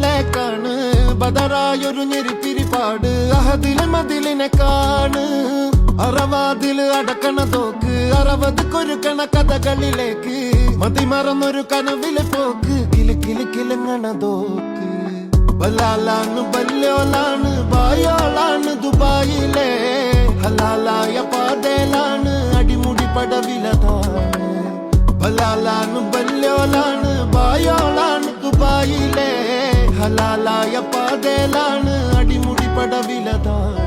ലേക്കാണ് ബദറായൊരു ഞെരിപ്പിരിപ്പാട് അഹദിലെ മതിലിനെ കാണ് അറവാതിൽ അടക്കണ തോക്ക് 60 കൊരുക്കണ കഥകളിലേക്ക് മതിമറന്നൊരു കനവിലെ പോക്ക് കിലുങ്ങണ തോക്ക് ബലാലാണ് ബല്യോലാണ് ബായോളാണ് ദുബായിലെ ഹലാലായ പാതയിലാണ് അടിമുടി പടവിലതാണ് ബലാലാണ് ബല്യോലാണ് ബായോളാണ് ദുബായിലെ ഹലാലായ പാതയിലാണ് അടിമുടി പടവിലതാണ്